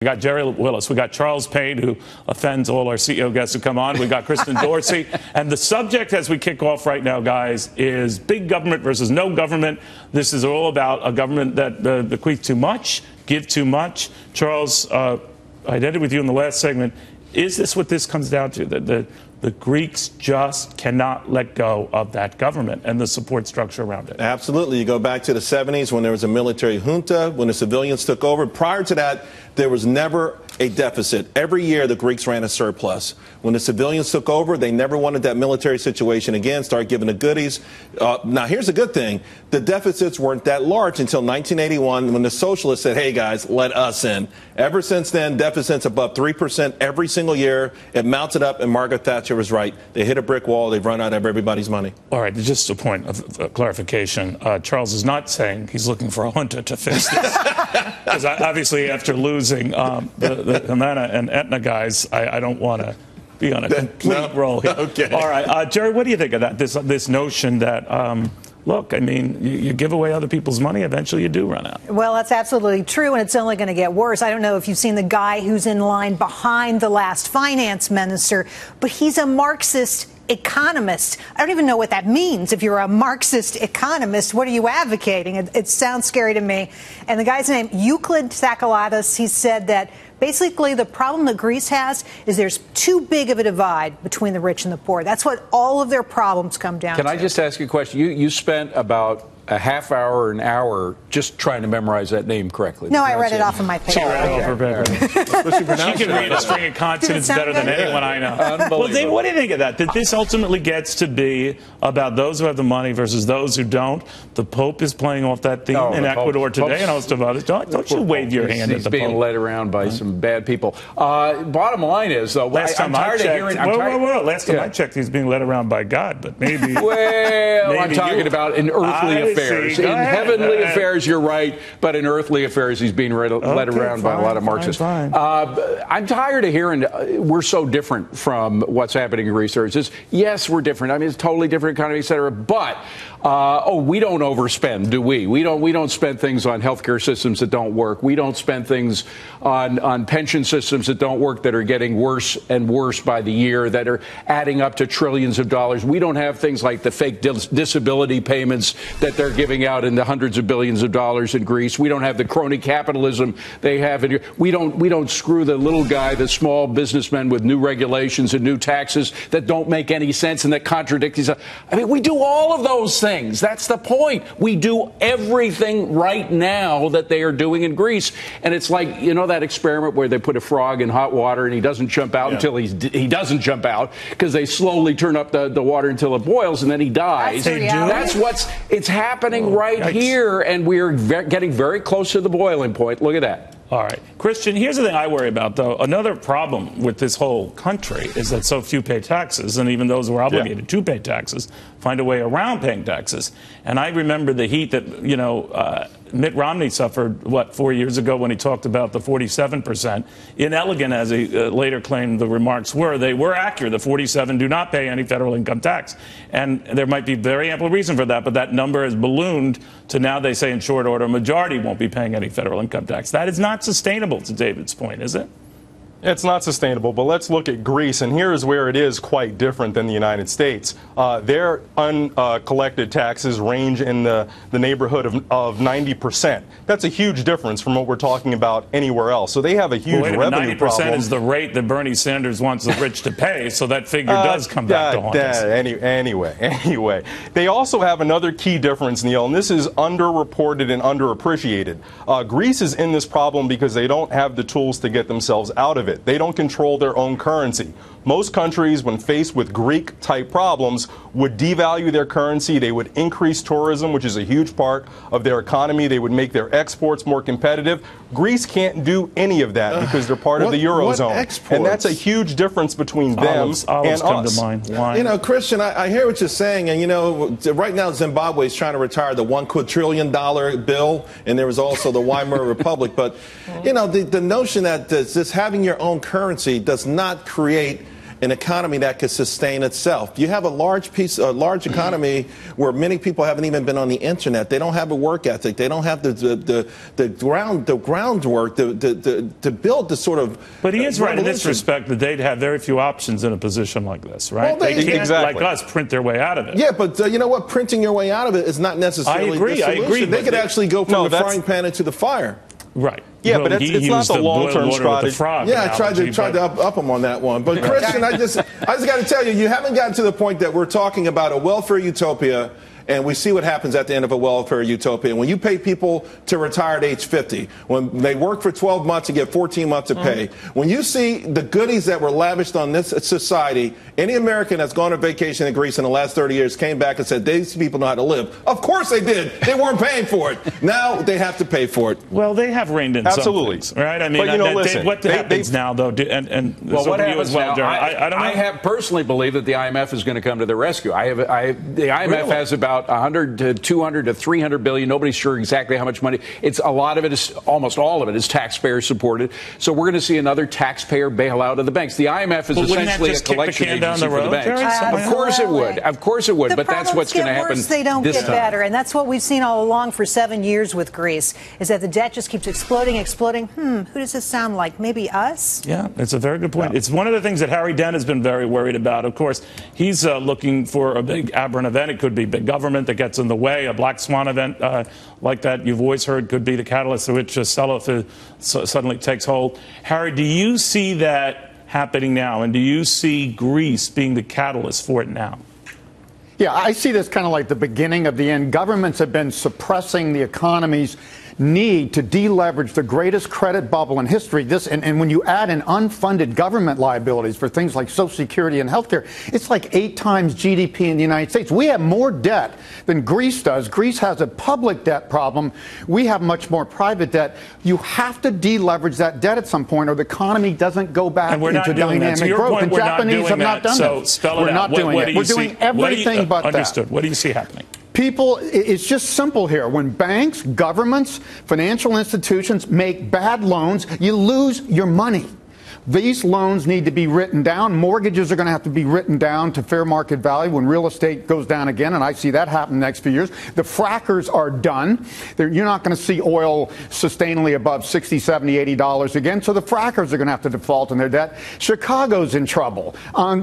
We got Gerri Willis. We got Charles Payne, who offends all our CEO guests who come on. We got Kristen Dorsey. And the subject as we kick off right now, guys, is big government versus no government. This is all about a government that bequeaths too much, give too much. Charles, I ended with you in the last segment. Is this what this comes down to? The Greeks just cannot let go of that government and the support structure around it. Absolutely. You go back to the 70s when there was a military junta, when the civilians took over. Prior to that, there was never a deficit. Every year, the Greeks ran a surplus. When the civilians took over, they never wanted that military situation again, started giving the goodies. Now, here's a good thing. The deficits weren't that large until 1981 when the socialists said, hey, guys, let us in. Ever since then, deficits above 3% every single year. It mounted up, and Margaret Thatcher was right. They hit a brick wall. They've run out of everybody's money. All right, just a point of clarification. Charles is not saying he's looking for a junta to fix this. Because obviously, after losing the Humana and Aetna guys, I don't want to be on a complete roll here. Okay. All right, Gerri, what do you think of that? This notion that, look, I mean, you give away other people's money, eventually you do run out. Well, that's absolutely true, and it's only going to get worse. I don't know if you've seen the guy who's in line behind the last finance minister, but he's a Marxist economist. I don't even know what that means. If you're a Marxist economist, what are you advocating? It sounds scary to me. And the guy's name, Euclid Tsakalatos, he said that basically the problem that Greece has is there's too big of a divide between the rich and the poor. That's what all of their problems come down to. Can I just ask you a question? You spent about a half hour or an hour just trying to memorize that name correctly. No, I read it off of my paper. She read it off her paper. She can read a string of consonants better than anyone I know. Well, Dave, what do you think of that? That this ultimately gets to be about those who have the money versus those who don't. The Pope is playing off that theme in Ecuador today and a host of others. Don't you wave your hand at the Pope. He's being led around by some bad people. Bottom line is, though, last time I checked, he's being led around by God, but maybe. Well, I'm talking about in earthly affairs. In heavenly affairs, you're right, but in earthly affairs, he's being led around by a lot of Marxists. I'm tired of hearing we're so different from what's happening in Greece. Yes, we're different. I mean, it's a totally different economy, et cetera. But we don't overspend, do we? We don't spend things on healthcare systems that don't work. We don't spend things on pension systems that don't work, that are getting worse and worse by the year, that are adding up to trillions of dollars. We don't have things like the fake disability payments that they're giving out in the hundreds of billions of dollars in Greece. We don't have the crony capitalism they have in here. We don't screw the little guy, the small businessmen, with new regulations and new taxes that don't make any sense and that contradict each other. I mean, we do all of those things. That's the point. We do everything right now that they are doing in Greece. And it's like, you know, that experiment where they put a frog in hot water and he doesn't jump out until he doesn't jump out, because they slowly turn up the water until it boils and then he dies. That's it's happening right here, and we're getting very close to the boiling point. Look at that. All right. Christian, here's the thing I worry about, though. Another problem with this whole country is that so few pay taxes, and even those who are obligated to pay taxes find a way around paying taxes. And I remember the heat that, Mitt Romney suffered, 4 years ago when he talked about the 47%. Inelegant, as he later claimed the remarks were, they were accurate. The 47 do not pay any federal income tax. And there might be very ample reason for that, but that number has ballooned to now they say in short order a majority won't be paying any federal income tax. That is not sustainable, to David's point, is it? It's not sustainable, but let's look at Greece, and here's where it is quite different than the United States. Their uncollected taxes range in the neighborhood of 90%. That's a huge difference from what we're talking about anywhere else. So they have a huge revenue problem. 90% is the rate that Bernie Sanders wants the rich to pay, so that figure does come back to haunt us. Anyway. They also have another key difference, Neil, and this is underreported and underappreciated. Greece is in this problem because they don't have the tools to get themselves out of it. They don't control their own currency. Most countries, when faced with Greek-type problems, would devalue their currency. They would increase tourism, which is a huge part of their economy. They would make their exports more competitive. Greece can't do any any of that because they're part of the Eurozone. And that's a huge difference between them and us. You know, Christian, I hear what you're saying. And, you know, right now Zimbabwe is trying to retire the $1 quadrillion bill. And there was also the Weimar Republic. But, you know, the notion that just having your own currency does not create an economy that could sustain itself. You have a large economy where many people haven't even been on the internet. They don't have a work ethic. They don't have the groundwork to build the sort of. But he is right in this respect that they'd have very few options in a position like this, right? Well, they can't, exactly. like us, print their way out of it. Yeah, but you know what? Printing your way out of it is not necessarily the solution. I agree. They could actually go from the frying pan into the fire. Right. Yeah, but it's not the long-term strategy. Yeah, I tried to up him on that one. But Christian, I just got to tell you, you haven't gotten to the point that we're talking about a welfare utopia. And we see what happens at the end of a welfare utopia. When you pay people to retire at age 50, when they work for 12 months and get 14 months of pay, when you see the goodies that were lavished on this society, any American that's gone on vacation in Greece in the last 30 years came back and said, these people know how to live. Of course they did. They weren't paying for it. Now they have to pay for it. Well, they have reined in some things, right? I mean, but, listen, what happens now, though, and well, what happens now, I don't know. I have personally believed that the IMF is going to come to the rescue. The IMF has about 100 to 200 to 300 billion. Nobody's sure exactly how much money. It's a lot of it is almost all of it is taxpayer supported. So we're going to see another taxpayer bailout of the banks. The IMF is essentially a collection agency for the banks. Of course it would. Of course it would. But that's what's going to happen. They don't this get time. better, and that's what we've seen all along for 7 years with Greece. Is that the debt just keeps exploding. Who does this sound like? Maybe us? Yeah, it's a very good point. Yeah. It's one of the things that Harry Dent has been very worried about. Of course, he's looking for a big aberrant event. It could be big government that gets in the way. A black swan event like that you've always heard could be the catalyst to which sell-off suddenly takes hold. Harry, do you see that happening now? And do you see Greece being the catalyst for it now? Yeah, I see this kind of like the beginning of the end. Governments have been suppressing the economy's need to deleverage the greatest credit bubble in history. And when you add in unfunded government liabilities for things like Social Security and healthcare, it's like 8 times GDP in the United States. We have more debt than Greece does. Greece has a public debt problem. We have much more private debt. You have to deleverage that debt at some point, or the economy doesn't go back into dynamic growth. And Japanese have not done that. We're not doing it. We're doing everything but that. Understood. What do you see happening? People, it's just simple here. When banks, governments, financial institutions make bad loans, you lose your money. These loans need to be written down. Mortgages are going to have to be written down to fair market value when real estate goes down again, and I see that happen the next few years. The frackers are done. You're not going to see oil sustainably above $60, $70, $80 again, so the frackers are going to have to default on their debt. Chicago's in trouble.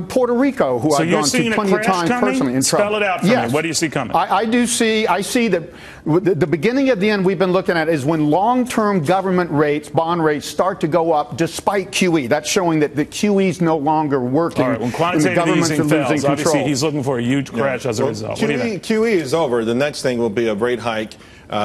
Puerto Rico, who I've gone to plenty of times personally, in trouble. Spell it out for me. What do you see coming? I see that the beginning of the end we've been looking at is when long-term government rates, bond rates, start to go up despite QE. That's showing that the QE is no longer working. All right, when quantitative easing fails, obviously he's looking for a huge crash as a result. QE is over. The next thing will be a rate hike,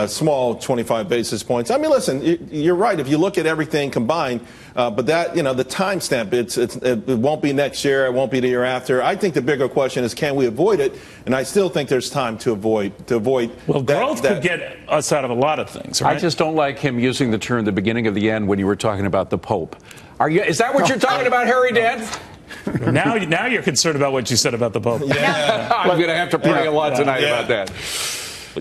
small 25 basis points. I mean, listen, you're right. If you look at everything combined, but that, the timestamp, it won't be next year. It won't be the year after. I think the bigger question is, can we avoid it? And I still think there's time to avoid. Well, growth could get us out of a lot of things, right? I just don't like him using the term the beginning of the end when you were talking about the Pope. Is that what you're talking about, Harry Dent? Now you're concerned about what you said about the Pope. Yeah. I'm going to have to pray a lot tonight about that.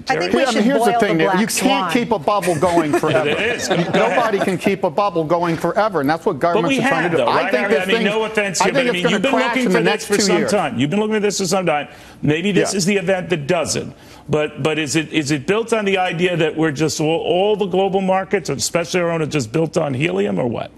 Here's the thing, you can't keep a bubble going forever. It is. Nobody can keep a bubble going forever, and that's what governments are trying to do. I think no offense here, but you've been looking for this for some time. You've been looking at this for some time. Maybe this is the event that does it. But is it built on the idea that we're just all the global markets, especially our own, are just built on helium, or what?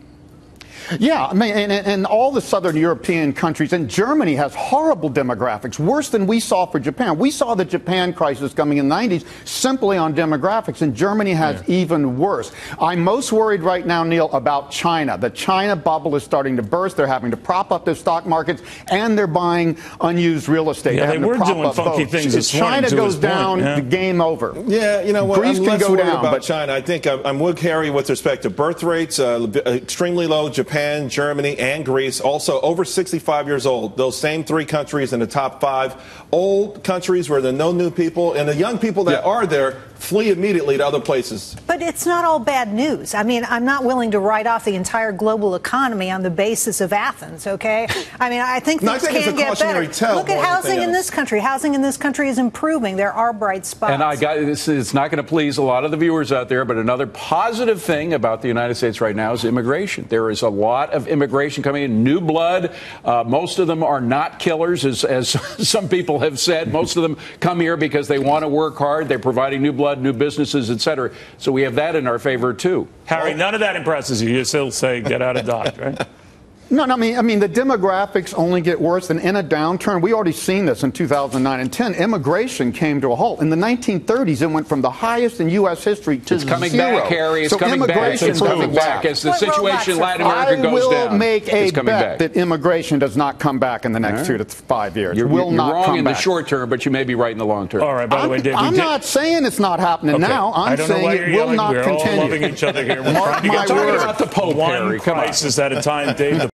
Yeah, I mean, and all the southern European countries, and Germany has horrible demographics, worse than we saw for Japan. We saw the Japan crisis coming in the 90s simply on demographics, and Germany has even worse. I'm most worried right now, Neil, about China. The China bubble is starting to burst. They're having to prop up their stock markets, and they're buying unused real estate. Yeah, they were doing funky things this morning. China goes down, the game over. Yeah, you know what? Greece I'm can go down, about China. I think I'm with Harry with respect to birth rates, extremely low. Japan, Germany, and Greece, also over 65 years old. Those same 3 countries in the top 5. Old countries where there are no new people, and the young people that are there flee immediately to other places. But it's not all bad news. I mean, I'm not willing to write off the entire global economy on the basis of Athens, okay? I mean, I think things can get better. Look at housing in this country. Housing in this country is improving. There are bright spots. And I got this. It's not going to please a lot of the viewers out there, but another positive thing about the United States right now is immigration. There is a lot of immigration coming in, new blood. Most of them are not killers, as some people have said. Most of them come here because they want to work hard. They're providing new blood, new businesses, etc. So we have that in our favor, too. Harry, none of that impresses you. You still say get out of Dodge, right? No, I mean, the demographics only get worse. And in a downturn, we already seen this in 2009 and 10. Immigration came to a halt. In the 1930s, it went from the highest in U.S. history to it's coming zero. back, Harry. It's coming back. It's coming back. As the situation in Latin America goes down, I will make a bet that immigration does not come back in the next 2 to 5 years. You're wrong in the short term, but you may be right in the long term. All right, by the way, Dave, I'm not saying it's not happening now. I'm saying it will not continue. We're all loving each other here. We're Mark trying to get my to word. About the Pope, one Harry. Come on. crisis at a time, Dave.